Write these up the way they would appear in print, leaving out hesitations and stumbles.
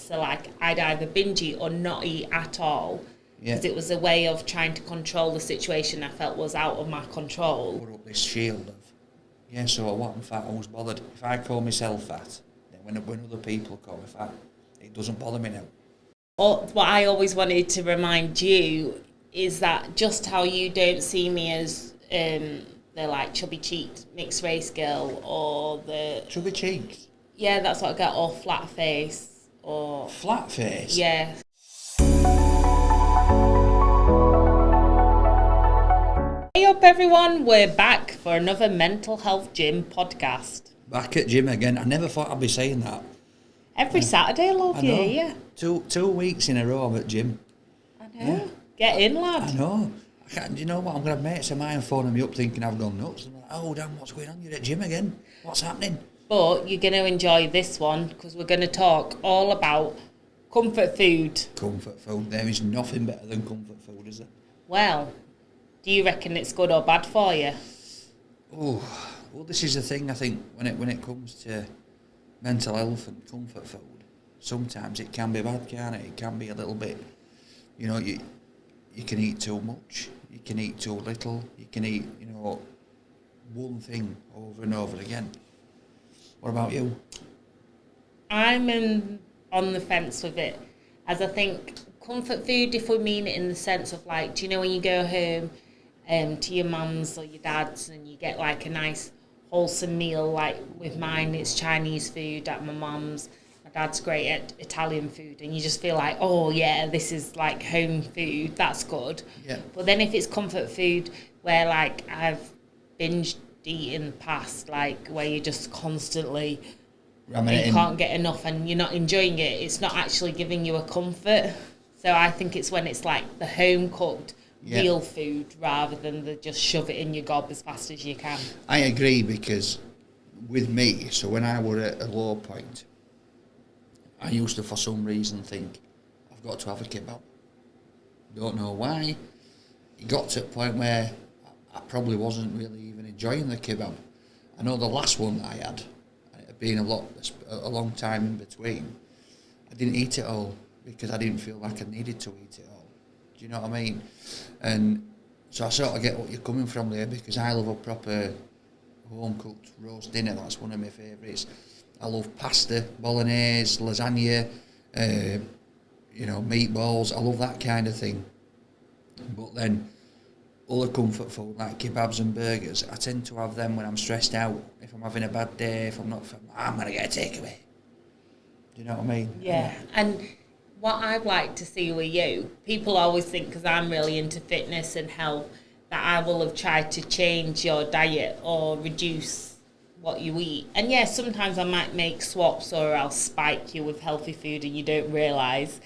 So, like, I'd either binge eat or not eat at all. Yeah. Because it was a way of trying to control the situation I felt was out of my control. Put up this shield of, yeah, so what I'm fat, I was bothered. If I call myself fat, then when other people call me fat, it doesn't bother me now. What I always wanted to remind you is that just how you don't see me as the like chubby cheeked mixed race girl or the Chubby cheeks? Yeah, that's what I get, or flat face or Flat face? Yeah. Hey up everyone, we're back for another mental health gym podcast. Back at gym again. I never thought I'd be saying that. Every Saturday, love you, yeah. 2 weeks in a row I'm at gym. I know. Yeah. Get in, lad. I know. Do you know what? I'm going to have mates of mine phoning me up thinking I've gone nuts. I'm like, oh damn, what's going on? You're at gym again? What's happening? But you're going to enjoy this one because we're going to talk all about comfort food. Comfort food. There is nothing better than comfort food, is there? Well, do you reckon it's good or bad for you? Oh, well, this is the thing. I think when it comes to mental health and comfort food, sometimes it can be bad, can't it? It can be a little bit. You know, you can eat too much. You can eat too little. You can eat, one thing over and over again. What about you? I'm on the fence with it, as I think comfort food, if we mean it in the sense of like, do you know when you go home to your mum's or your dad's and you get like a nice wholesome meal, like with mine it's Chinese food at my mum's, my dad's great at Italian food, and you just feel like, oh yeah, this is like home food, that's good. Yeah. But then if it's comfort food where like I've binged eat in the past, like where you just constantly you can't get enough and you're not enjoying it, it's not actually giving you a comfort. So I think it's when it's like the home cooked real food rather than the just shove it in your gob as fast as you can. I agree, because with me, so when I were at a low point, I used to for some reason think I've got to have a kebab. Don't know why. It got to a point where I probably wasn't really even enjoying the kebab. I know the last one that I had, and it had been a long time in between, I didn't eat it all because I didn't feel like I needed to eat it all. Do you know what I mean? And so I sort of get what you're coming from there, because I love a proper home-cooked roast dinner. That's one of my favourites. I love pasta, bolognese, lasagna, meatballs. I love that kind of thing. But then other comfort food like kebabs and burgers, I tend to have them when I'm stressed out. If I'm having a bad day, I'm going to get a takeaway. Do you know what I mean? Yeah. And what I'd like to see with you, people always think, because I'm really into fitness and health, that I will have tried to change your diet or reduce what you eat. And yeah, sometimes I might make swaps, or I'll spike you with healthy food and you don't realise.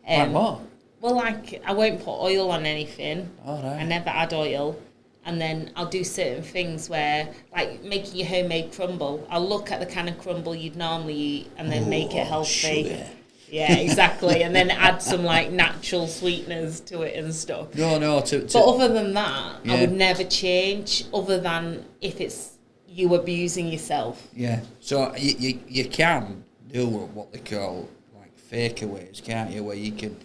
Like what? Well, like, I won't put oil on anything. All right. I never add oil. And then I'll do certain things where, like making your homemade crumble, I'll look at the kind of crumble you'd normally eat and then make it healthy. Sugar. Yeah, exactly. And then add some, like, natural sweeteners to it and stuff. No. But other than that, I would never change, other than if it's you abusing yourself. Yeah. So you can do what they call, like, fakeaways, can't you, where you can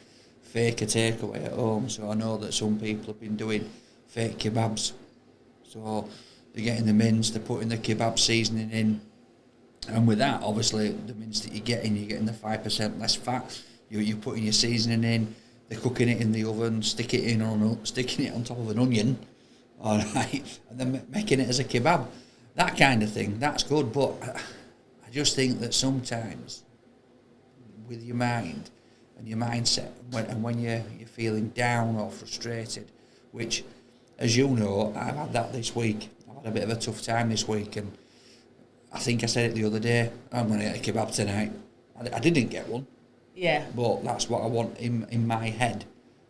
fake a takeaway at home. So I know that some people have been doing fake kebabs. So they're getting the mince, they're putting the kebab seasoning in, and with that, obviously, the mince that you're getting the 5% less fat. You're putting your seasoning in, they're cooking it in the oven, sticking it on top of an onion, all right, and then making it as a kebab. That kind of thing, that's good. But I just think that sometimes with your mind and your mindset, when you're feeling down or frustrated, which, as you know, I've had that this week. I've had a bit of a tough time this week, and I think I said it the other day, I'm going to get a kebab tonight. I didn't get one. Yeah. But that's what I want in my head.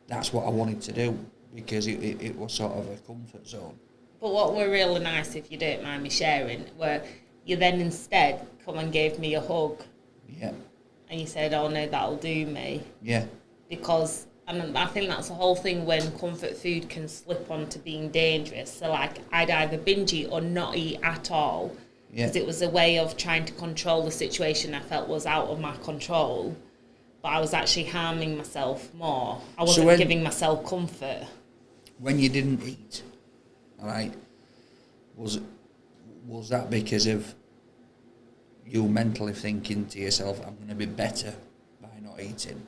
That's what I wanted to do, because it was sort of a comfort zone. But what were really nice, if you don't mind me sharing, were you then instead come and gave me a hug. Yeah. And you said, oh no, that'll do me. Yeah. Because, and I think that's the whole thing when comfort food can slip onto being dangerous. So like, I'd either binge eat or not eat at all. Because it was a way of trying to control the situation I felt was out of my control. but I was actually harming myself more. I So wasn't giving myself comfort. When you didn't eat, all right, was that because of you mentally thinking to yourself, I'm going to be better by not eating,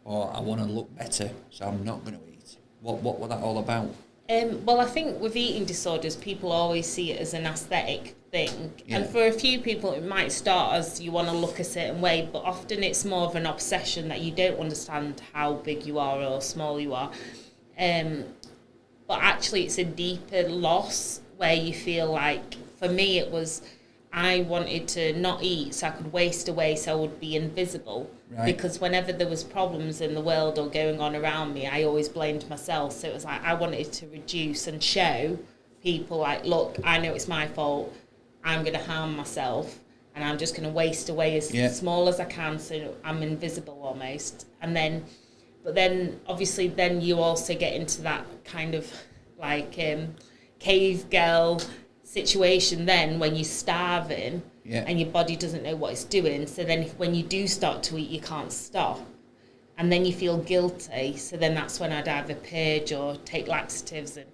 or I want to look better, so I'm not going to eat? What was that all about? Well, I think with eating disorders, people always see it as an aesthetic thing. Yeah. And for a few people, it might start as you want to look a certain way, but often it's more of an obsession that you don't understand how big you are or small you are. But actually, it's a deeper loss where you feel like, for me, it was I wanted to not eat so I could waste away so I would be invisible. Right. Because whenever there was problems in the world or going on around me, I always blamed myself. So it was like I wanted to reduce and show people like, look, I know it's my fault. I'm going to harm myself and I'm just going to waste away as small as I can so I'm invisible almost. And then, but then obviously then you also get into that kind of like cave girl situation then when you're starving and your body doesn't know what it's doing. So then when you do start to eat, you can't stop. And then you feel guilty. So then that's when I'd either purge or take laxatives. And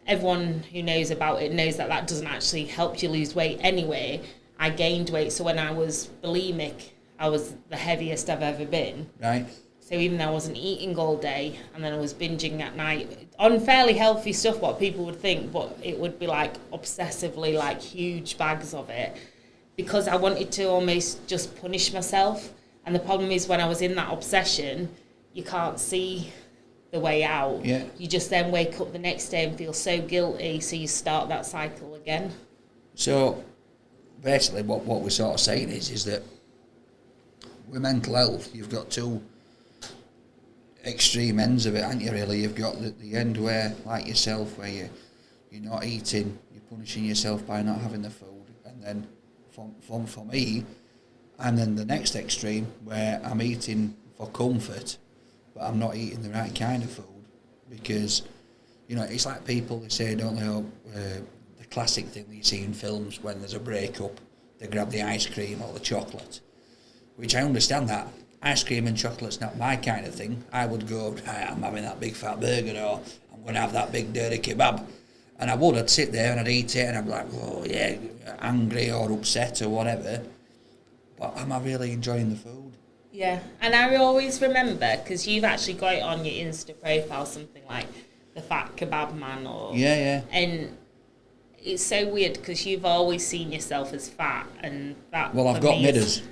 everyone who knows about it knows that that doesn't actually help you lose weight anyway. I gained weight. So when I was bulimic, I was the heaviest I've ever been. Right. So even though I wasn't eating all day and then I was binging at night on fairly healthy stuff, what people would think, but it would be like obsessively like huge bags of it because I wanted to almost just punish myself. And the problem is when I was in that obsession, you can't see the way out. Yeah. You just then wake up the next day and feel so guilty, so you start that cycle again. So basically what we're sort of saying is that with mental health, you've got two extreme ends of it, haven't you, really? You've got the end where, like yourself, where you're not eating, you're punishing yourself by not having the food, and then for me, I'm then the next extreme where I'm eating for comfort, but I'm not eating the right kind of food because, it's like people, they say, don't they, the classic thing that you see in films when there's a breakup, they grab the ice cream or the chocolate, which I understand that. Ice cream and chocolate's not my kind of thing. I would go, right, I'm having that big fat burger, or I'm going to have that big dirty kebab. And I'd sit there and I'd eat it and I'd be like, oh yeah, angry or upset or whatever. But am I really enjoying the food? Yeah, and I always remember, because you've actually got it on your Insta profile, something like the fat kebab man or... Yeah. And it's so weird because you've always seen yourself as fat and that... Well, I've got midders.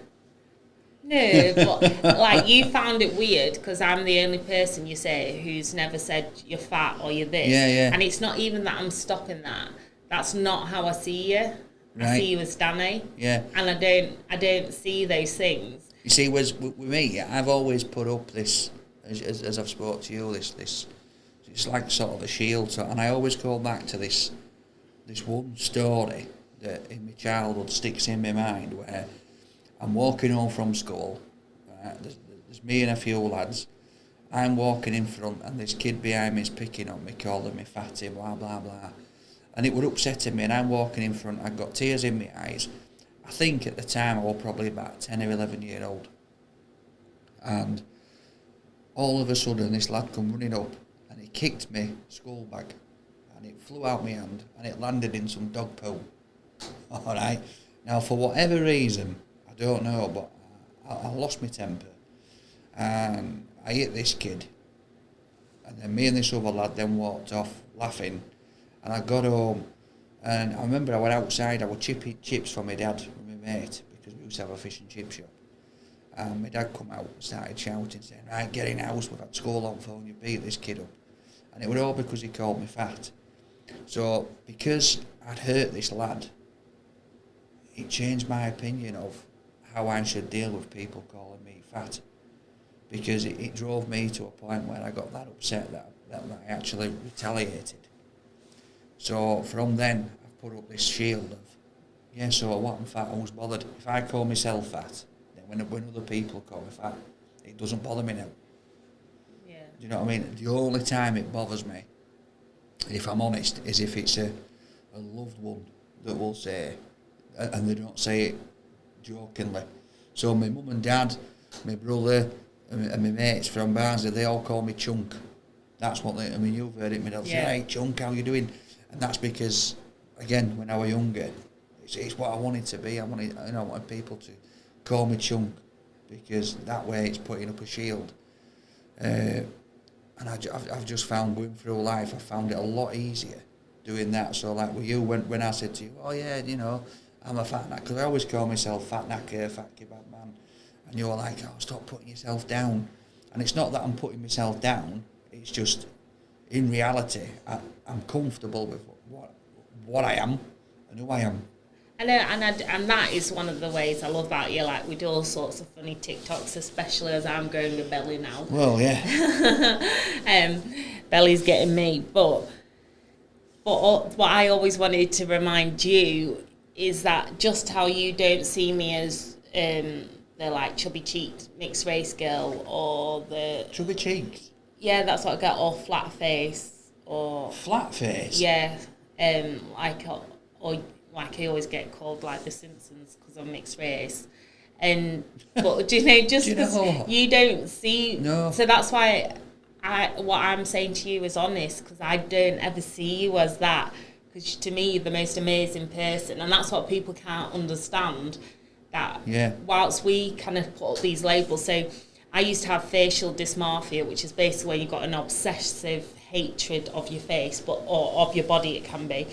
No, but like you found it weird because I'm the only person you say who's never said you're fat or you're this. Yeah. And it's not even that I'm stopping that. That's not how I see you. Right. I see you as Danny. Yeah. And I don't see those things. You see, with me, I've always put up this, as I've spoke to you, this it's like sort of a shield. So, and I always go back to this one story that in my childhood sticks in my mind where I'm walking home from school, there's me and a few lads, I'm walking in front and this kid behind me is picking on me, calling me fatty, blah, blah, blah. And it was upsetting me and I'm walking in front, I've got tears in my eyes. I think at the time I was probably about 10 or 11 year old. And all of a sudden this lad come running up and he kicked me school bag and it flew out my hand and it landed in some dog poo. Alright, now for whatever reason, I don't know, but I lost my temper and I hit this kid and then me and this other lad then walked off laughing and I got home and I remember I went outside, I was chipping chips for my dad with my mate because we used to have a fish and chip shop and my dad come out and started shouting saying, right, get in the house, we've had school on phone, you beat this kid up, and it was all because he called me fat. So because I'd hurt this lad, it changed my opinion of how I should deal with people calling me fat, because it drove me to a point where I got that upset that I actually retaliated. So from then I've put up this shield of, so what, I'm fat, I was bothered. If I call myself fat, then when other people call me fat, it doesn't bother me now. Yeah. Do you know what I mean? The only time it bothers me, if I'm honest, is if it's a loved one that will say, and they don't say it jokingly. So my mum and dad, my brother, and my mates from Barnsley, they all call me Chunk. That's what they, I mean, you've heard it, they'll say, hey, Chunk, how you doing? And that's because, again, when I was younger, it's what I wanted to be. I wanted people to call me Chunk, because that way it's putting up a shield. And I've just found, going through life, I found it a lot easier doing that. So like with you, when I said to you, oh yeah, you know, I'm a fat knacker, because I always call myself fat knacker, fat kebab man, and you're like, oh, stop putting yourself down. And it's not that I'm putting myself down, it's just, in reality, I'm comfortable with what I am and who I am. I know, and that is one of the ways I love about you. Like, we do all sorts of funny TikToks, especially as I'm growing a belly now. Well, yeah. Belly's getting me. But what I always wanted to remind you is that just how you don't see me as the like chubby cheeked mixed race girl, or the Chubby cheeks. Yeah, that's what I get, or flat face, or flat face. Yeah, or like I always get called like the Simpsons because I'm mixed race. But do you know, just because you don't see, no. So that's why what I'm saying to you is honest, because I don't ever see you as that. Because to me, you're the most amazing person, and that's what people can't understand. That whilst we kind of put up these labels, so I used to have facial dysmorphia, which is basically when you've got an obsessive hatred of your face, or of your body, it can be.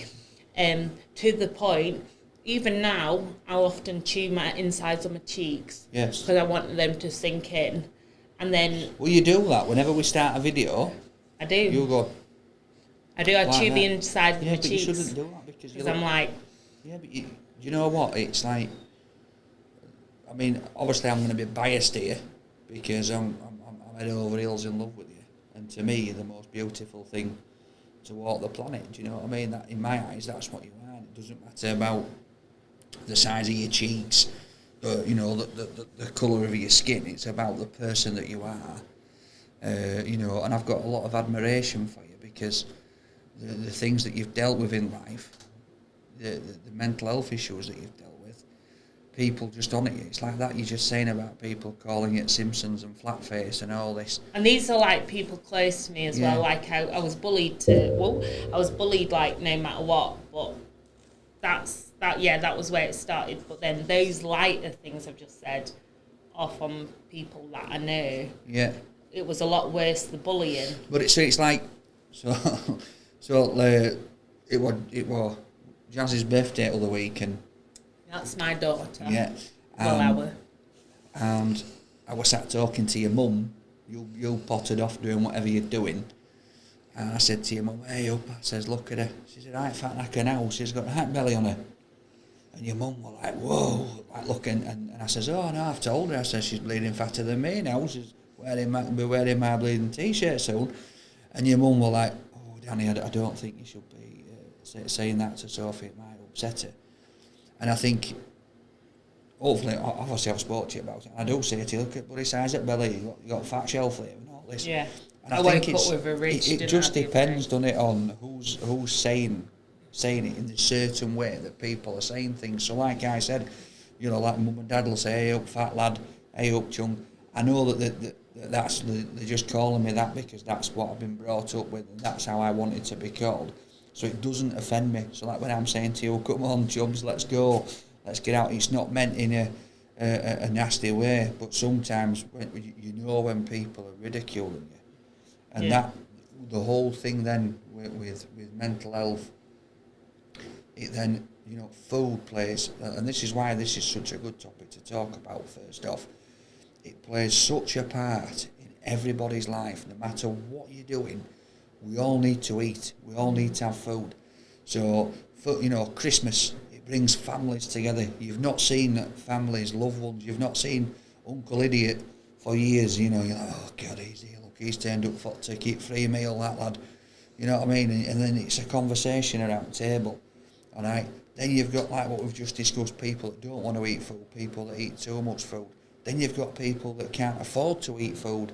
To the point, even now, I often chew my insides of my cheeks. Yes. Because I want them to sink in. And then... Well, you do that whenever we start a video. I do. You go... I do. I chew the inside of my but cheeks. You shouldn't do that, because I'm like... Yeah, but you know what? It's like... I mean, obviously I'm going to be biased here, because I'm head over heels in love with you. And to me, you're the most beautiful thing to walk the planet. Do you know what I mean? That, in my eyes, that's what you are. It doesn't matter about the size of your cheeks, you know, the colour of your skin. It's about the person that you are. You know, and I've got a lot of admiration for you, because the things that you've dealt with in life, the mental health issues that you've dealt with, people just on it. It's like that you're just saying about people calling it Simpsons and flat face and all this. And these are like people close to me as well. Like I was bullied I was bullied like no matter what. But that was where it started. But then those lighter things I've just said are from people that I know. Yeah. It was a lot worse, the bullying. But it's like it was Jazz's birthday the other week, and that's my daughter. Yeah. And I was sat talking to your mum. You potted off doing whatever you're doing. And I said to your mum, hey up, I says, look at her. She's a right fat knacker now. She's got a hat belly on her. And your mum was like, whoa, like looking. And I says, oh no, I've told her. I says, she's bleeding fatter than me now. She's wearing my bleeding t-shirt soon. And your mum was like, oh Danny, I don't think you should be saying that to Sophie. It might upset her. And I think, hopefully, obviously I've spoken to you about it, and I do say to you, look at bloody size at belly, you got fat shelf there and all this. Yeah. And I think it just depends, doesn't it, on who's saying it in a certain way that people are saying things. So like I said, you know, like mum and dad will say, hey up fat lad, hey up chunk. I know that they're just calling me that because that's what I've been brought up with, and that's how I wanted to be called. So it doesn't offend me. So like when I'm saying to you, come on chums, let's go, let's get out. It's not meant in a nasty way, but sometimes you know when people are ridiculing you. And that, the whole thing then with mental health, it then, you know, food plays, and this is why this is such a good topic to talk about first off. It plays such a part in everybody's life, no matter what you're doing. We all need to eat. We all need to have food. So, you know, Christmas, it brings families together. You've not seen families, loved ones. You've not seen Uncle Idiot for years. You know, you're like, oh, God, he's here. Look, he's turned up for to keep free meal, that lad. You know what I mean? And then it's a conversation around the table. All right? Then you've got, like what we've just discussed, people that don't want to eat food, people that eat too much food. Then you've got people that can't afford to eat food.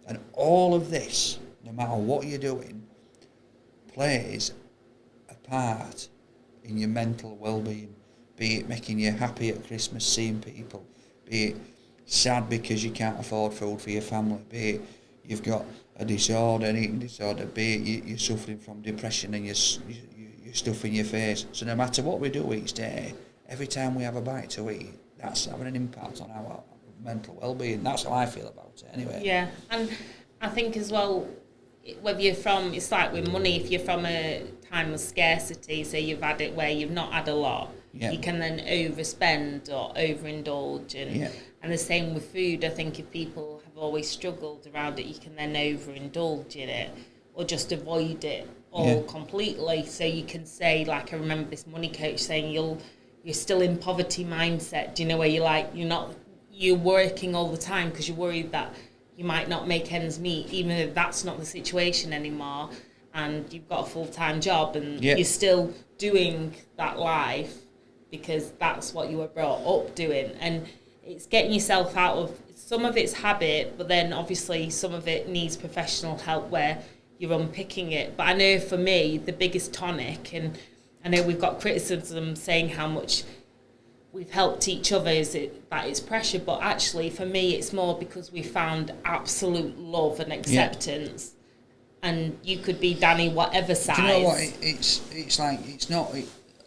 And all of this, no matter what you're doing, plays a part in your mental well-being, be it making you happy at Christmas, seeing people, be it sad because you can't afford food for your family, be it you've got a disorder, an eating disorder, be it you're suffering from depression and you're stuffing your face. So no matter what we do each day, every time we have a bite to eat, that's having an impact on our mental well-being. That's how I feel about it anyway. Yeah, and I think as well, whether you're from, it's like with money, if you're from a time of scarcity, so you've had it where you've not had a lot, you can then overspend or overindulge. And the same with food. I think if people have always struggled around it, you can then overindulge in it or just avoid it all completely. So you can say, like, I remember this money coach saying, you're still in poverty mindset. Do you know, where you're like, you're working all the time because you're worried that you might not make ends meet, even if that's not the situation anymore, and you've got a full-time job and you're still doing that life because that's what you were brought up doing. And it's getting yourself out of, some of it's habit, but then obviously some of it needs professional help where you're unpicking it. But I know for me, the biggest tonic, and I know we've got criticism saying how much we've helped each other, that it's pressure, but actually for me it's more because we found absolute love and acceptance. And you could be Danny whatever size. Do you know what, it's like, it's not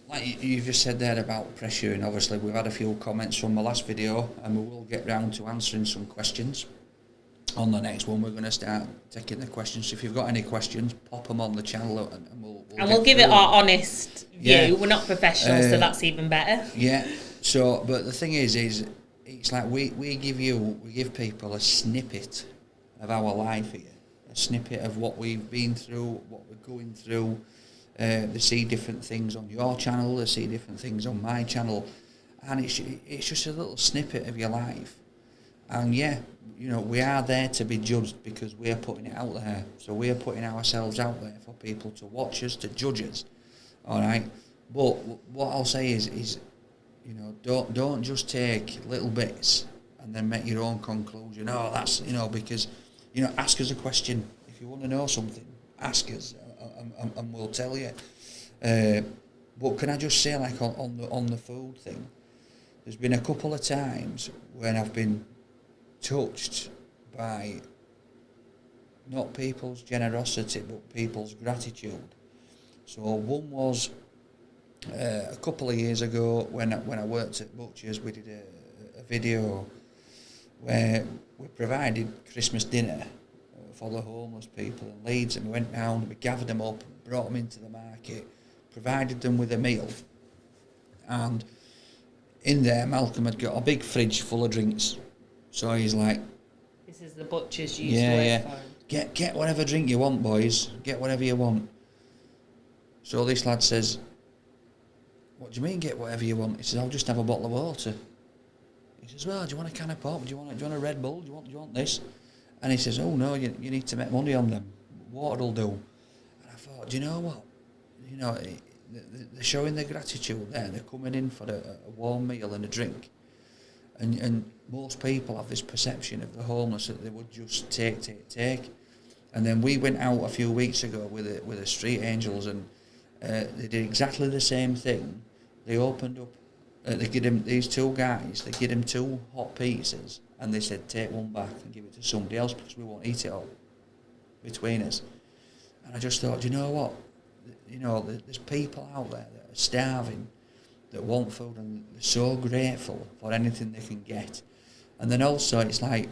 like you've just said there about pressure, and obviously we've had a few comments from the last video, and we will get round to answering some questions on the next one. We're going to start taking the questions. So if you've got any questions, pop them on the channel and we'll give it our honest view. Yeah. We're not professionals, so that's even better. Yeah. So, but the thing is it's like we give people a snippet of our life here, a snippet of what we've been through, what we're going through. They see different things on your channel, they see different things on my channel, and it's just a little snippet of your life. And we are there to be judged because we're putting it out there. So we're putting ourselves out there for people to watch us, to judge us. All right. But what I'll say is don't just take little bits and then make your own conclusion. Oh, that's because ask us a question if you want to know something. Ask us, and we'll tell you. But can I just say, like on the food thing, there's been a couple of times when I've been touched by not people's generosity but people's gratitude. So one was a couple of years ago when I worked at Butcher's. We did a video where we provided Christmas dinner for the homeless people in Leeds, and we went round, we gathered them up, brought them into the market, provided them with a meal, and in there Malcolm had got a big fridge full of drinks. So he's like, this is the Butcher's used to work for. Get whatever drink you want, boys. Get whatever you want. So this lad says, what do you mean get whatever you want? He says, I'll just have a bottle of water. He says, well, do you want a can of pop? Do you want a Red Bull? Do you want this? And he says, oh no, you need to make money on them. Water will do. And I thought, do you know what? They're showing their gratitude there. They're coming in for a warm meal and a drink. And most people have this perception of the homeless that they would just take. And then we went out a few weeks ago with the Street Angels, and they did exactly the same thing. They opened up, they give them, these two guys, they give them 2 hot pizzas, and they said, take one back and give it to somebody else because we won't eat it all between us. And I just thought, you know what? There's people out there that are starving, that want food, and they're so grateful for anything they can get. And then also, it's like,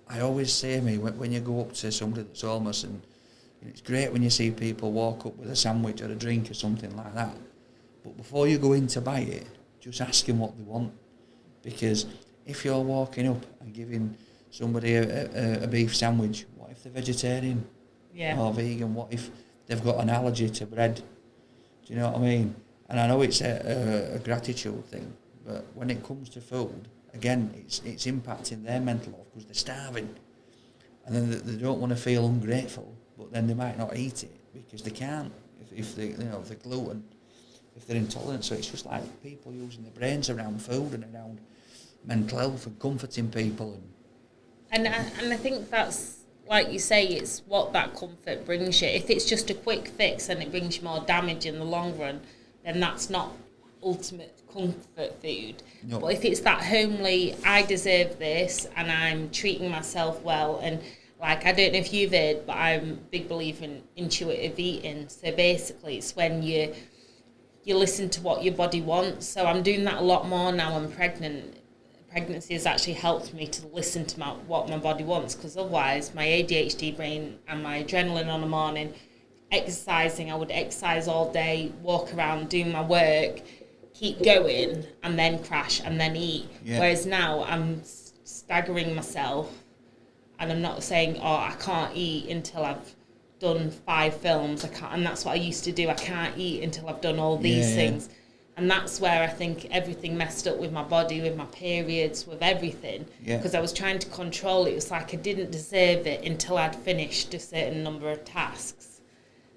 I always say, when you go up to somebody that's homeless, and it's great when you see people walk up with a sandwich or a drink or something like that. But before you go in to buy it, just ask them what they want. Because if you're walking up and giving somebody a beef sandwich, what if they're vegetarian or vegan? What if they've got an allergy to bread? Do you know what I mean? And I know it's a gratitude thing, but when it comes to food, again, it's impacting their mental health because they're starving. And then they don't want to feel ungrateful, but then they might not eat it because they can't, if they're gluten, if they're intolerant. So it's just like people using their brains around food and around mental health and comforting people. And I think that's, like you say, it's what that comfort brings you. If it's just a quick fix and it brings you more damage in the long run, then that's not ultimate comfort food. No. But if it's that homely, I deserve this and I'm treating myself well, and like, I don't know if you've heard, but I'm a big believer in intuitive eating. So basically it's when you listen to what your body wants. So I'm doing that a lot more now I'm pregnant. Pregnancy has actually helped me to listen to what my body wants, because otherwise my ADHD brain and my adrenaline on the morning, exercising, I would exercise all day, walk around, do my work, keep going, and then crash and then eat. Yeah. Whereas now I'm staggering myself, and I'm not saying, oh, I can't eat until I've done 5 films. I can't, and that's what I used to do. I can't eat until I've done all these things. And that's where I think everything messed up with my body, with my periods, with everything. Because I was trying to control it. It was like I didn't deserve it until I'd finished a certain number of tasks.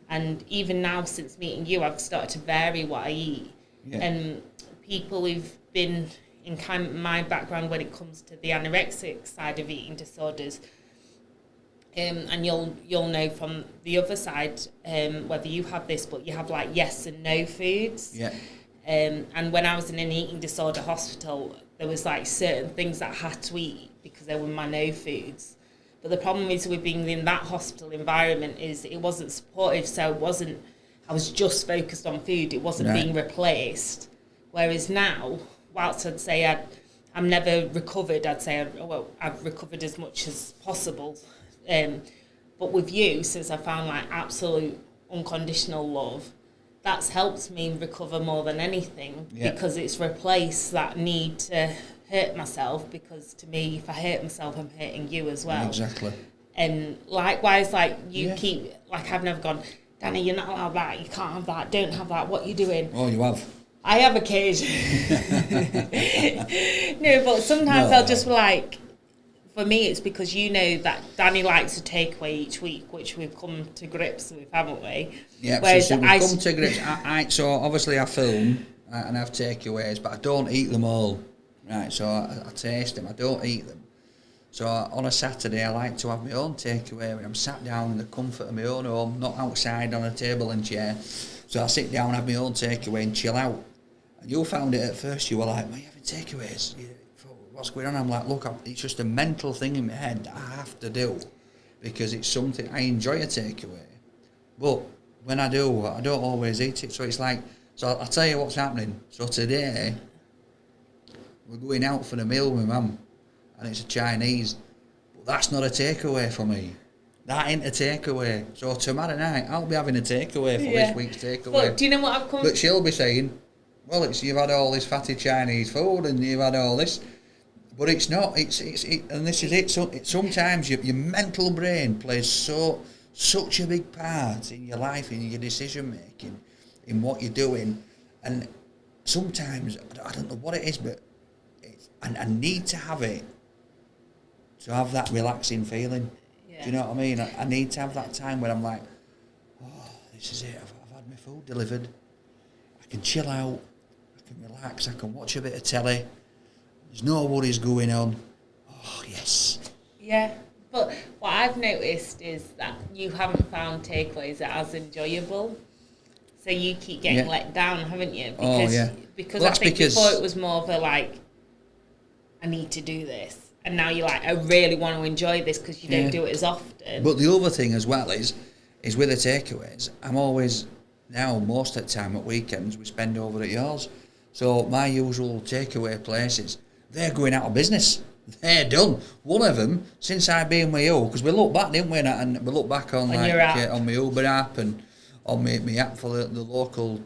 And even now, since meeting you, I've started to vary what I eat. Yeah. And people who've been in kind of my background when it comes to the anorexic side of eating disorders, and you'll know from the other side, whether you have this, but you have like yes and no foods. Yeah. And when I was in an eating disorder hospital, there was like certain things that I had to eat because they were my no foods. But the problem is with being in that hospital environment is it wasn't supportive, so I was just focused on food. It wasn't being replaced. Whereas now, whilst I'd say I'm never recovered, I'd say I've recovered as much as possible. But with you, since I found like absolute unconditional love, that's helped me recover more than anything, because it's replaced that need to hurt myself, because to me, if I hurt myself, I'm hurting you as well. Exactly. And likewise, like you keep, like I've never gone, Danny, you're not allowed that, you can't have that, don't have that, what are you doing? Oh, you have. I have occasionally. No, but sometimes I'll just be like, for me, it's because you know that Danny likes a takeaway each week, which we've come to grips with, haven't we? Yeah, whereas so we've come to grips. So obviously I film and have takeaways, but I don't eat them all. Right, so I taste them, I don't eat them. So on a Saturday, I like to have my own takeaway when I'm sat down in the comfort of my own home, not outside on a table and chair. So I sit down, have my own takeaway and chill out. And you found it at first, you were like, why are you having takeaways? What's going on? I'm like, look, it's just a mental thing in my head that I have to do, because it's something I enjoy a takeaway. But when I do, I don't always eat it. So it's like, so I'll tell you what's happening. So today, we're going out for a meal with Mum, and it's a Chinese. But that's not a takeaway for me. That ain't a takeaway. So tomorrow night, I'll be having a takeaway for this week's takeaway. But do you know what I've come... But she'll be saying, well, you've had all this fatty Chinese food and you've had all this. But it's not, and this is it. So sometimes your mental brain plays such a big part in your life, in your decision making, in what you're doing, and sometimes I don't know what it is, but I need to have it to have that relaxing feeling. Yeah. Do you know what I mean? I need to have that time where I'm like, oh, this is it. I've had my food delivered. I can chill out. I can relax. I can watch a bit of telly. There's no worries going on. Oh, yes. Yeah, but what I've noticed is that you haven't found takeaways as enjoyable. So you keep getting let down, haven't you? Because I think before it was more of a like, I need to do this. And now you're like, I really want to enjoy this because you don't do it as often. But the other thing as well is with the takeaways, I'm always, now most of the time at weekends, we spend over at yours. So my usual takeaway places, they're going out of business. They're done. One of them, since I've been with you, because we looked back, didn't we? And we looked back on on my Uber app and on my app for the local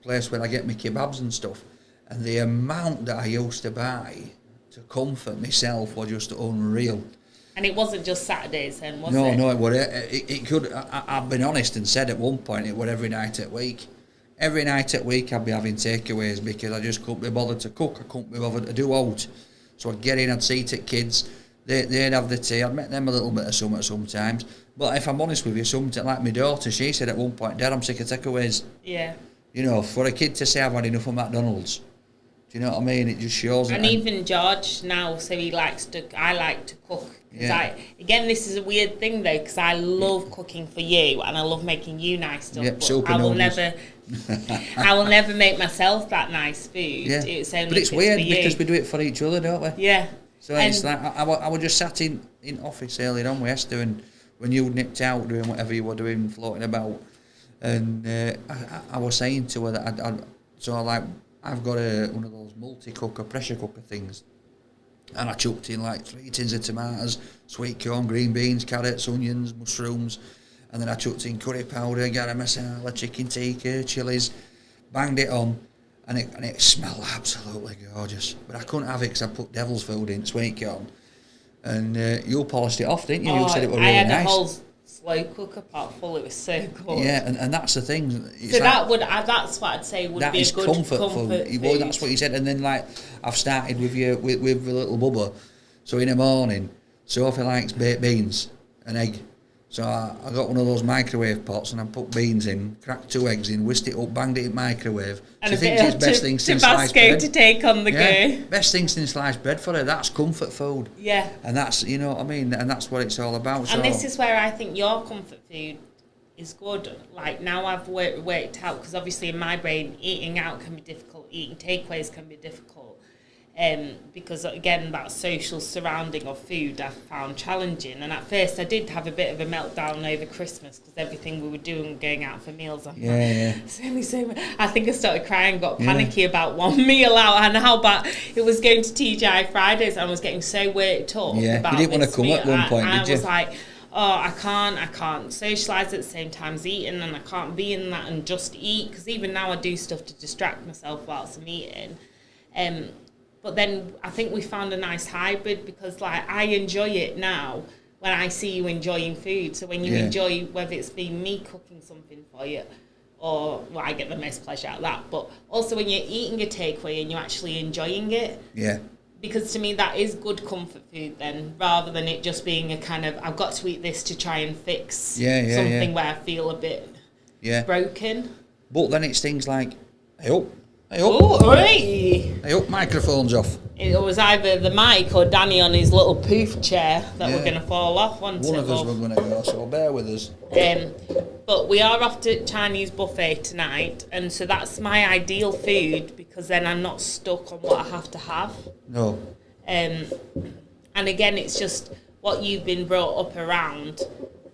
place where I get my kebabs and stuff. And the amount that I used to buy to comfort myself was just unreal. And it wasn't just Saturdays then, was it? No, it was. It could. I've been honest and said at one point it was every night at week. Every night at week I'd be having takeaways because I just couldn't be bothered to cook. I couldn't be bothered to do out. So I'd get in, I'd see it kids. They'd have the tea. I'd make them a little bit of something sometimes. But if I'm honest with you, something like my daughter, she said at one point, Dad, I'm sick of takeaways. Yeah. You know, for a kid to say I've had enough of McDonald's. Do you know what I mean? It just shows. And even George now, so I like to cook. Again, this is a weird thing though, because I love cooking for you and I love making you nice stuff. Yep, but I will never I will never make myself that nice food. Yeah. It's only but it's if weird for you. because we do it for each other, don't we? Yeah. So it's like, I was just sat in office earlier on with Esther, and when you nipped out doing whatever you were doing, floating about, and I was saying to her that I've got one of those multi-cooker, pressure cooker things, and I chucked in like 3 tins of tomatoes, sweet corn, green beans, carrots, onions, mushrooms, and then I chucked in curry powder, garam masala, chicken tikka, chilies, banged it on, and it smelled absolutely gorgeous. But I couldn't have it because I put devil's food in, sweet corn, and you polished it off, didn't you? You said it was really nice. I had a whole slow cooker pot full. It was so good. Yeah, and that's the thing. So that's what I'd say would be a good comfort food. Well, that's what you said. And then like I've started with the little bubba. So in the morning, Sophie likes baked beans and egg. So I got one of those microwave pots and I put beans in, cracked 2 eggs in, whisked it up, banged it in microwave. And she thinks it's best thing since sliced bread. to take on the go. Best thing since sliced bread for her. That's comfort food. Yeah. And that's, you know what I mean, and that's what it's all about. And this is where I think your comfort food is good. Like now I've worked out, because obviously in my brain eating out can be difficult, eating takeaways can be difficult. Because again, that social surrounding of food I found challenging, and at first I did have a bit of a meltdown over Christmas because everything we were doing going out for meals. I'm like, I think I started crying, got panicky about one meal out, and how bad it was going to TGI Fridays, and I was getting so worked up. Yeah, you didn't want to come at one point, did you? I was like, oh, I can't socialise at the same time as eating, and I can't be in that and just eat, because even now I do stuff to distract myself whilst I'm eating. But then I think we found a nice hybrid, because like I enjoy it now when I see you enjoying food. So when you enjoy, whether it's been me cooking something for you, or I get the most pleasure out of that, but also when you're eating a takeaway and you're actually enjoying it. Yeah. Because to me that is good comfort food then, rather than it just being a kind of I've got to eat this to try and fix something where I feel a bit broken. But then it's things like, hey up, microphone's off. It was either the mic or Danny on his little poof chair that were going to fall off, wasn't it? One of us were going to go, so bear with us. But we are off to Chinese buffet tonight, and so that's my ideal food, because then I'm not stuck on what I have to have. No. And again, it's just what you've been brought up around,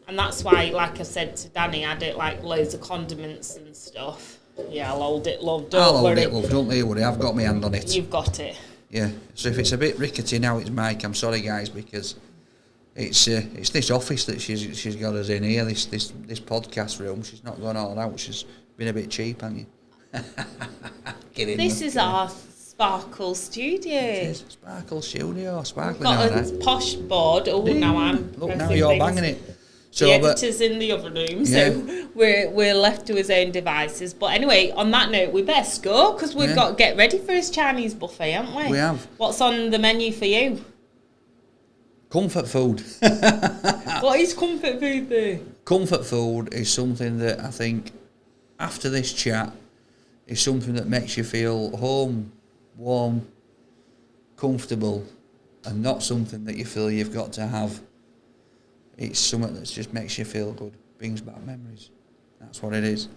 and that's why, like I said to Danny, I don't like loads of condiments and stuff. Yeah, I'll hold it, love. Don't worry. Love. Don't worry. I've got my hand on it. You've got it. Yeah. So if it's a bit rickety now, it's Mike. I'm sorry, guys, because it's this office that she's got us in here. This podcast room. She's not gone all out. She's been a bit cheap, hasn't you? This is our Sparkle Studio. It is Sparkle Studio. Sparkling. Got a posh board. Oh, now I'm. Look, now you're banging it. So, the editor's in the other room, so we're left to his own devices. But anyway, on that note, we best go, because we've got to get ready for his Chinese buffet, haven't we? We have. What's on the menu for you? Comfort food. What is comfort food there? Comfort food is something that I think, after this chat, is something that makes you feel home, warm, comfortable, and not something that you feel you've got to have. It's something that just makes you feel good, brings back memories. That's what it is.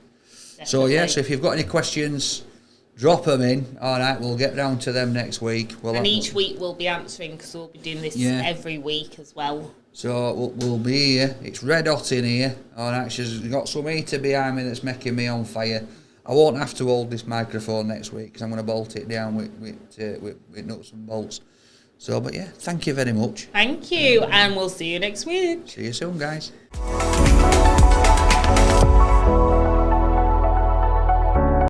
Definitely. So if you've got any questions, drop them in. All right, we'll get round to them next week. Each week we'll be answering, because we'll be doing this every week as well. So we'll be here. It's red hot in here. All right, she's got some heater behind me that's making me on fire. I won't have to hold this microphone next week, because I'm going to bolt it down with nuts and bolts. So, but yeah, thank you very much. Thank you, and we'll see you next week. See you soon, guys.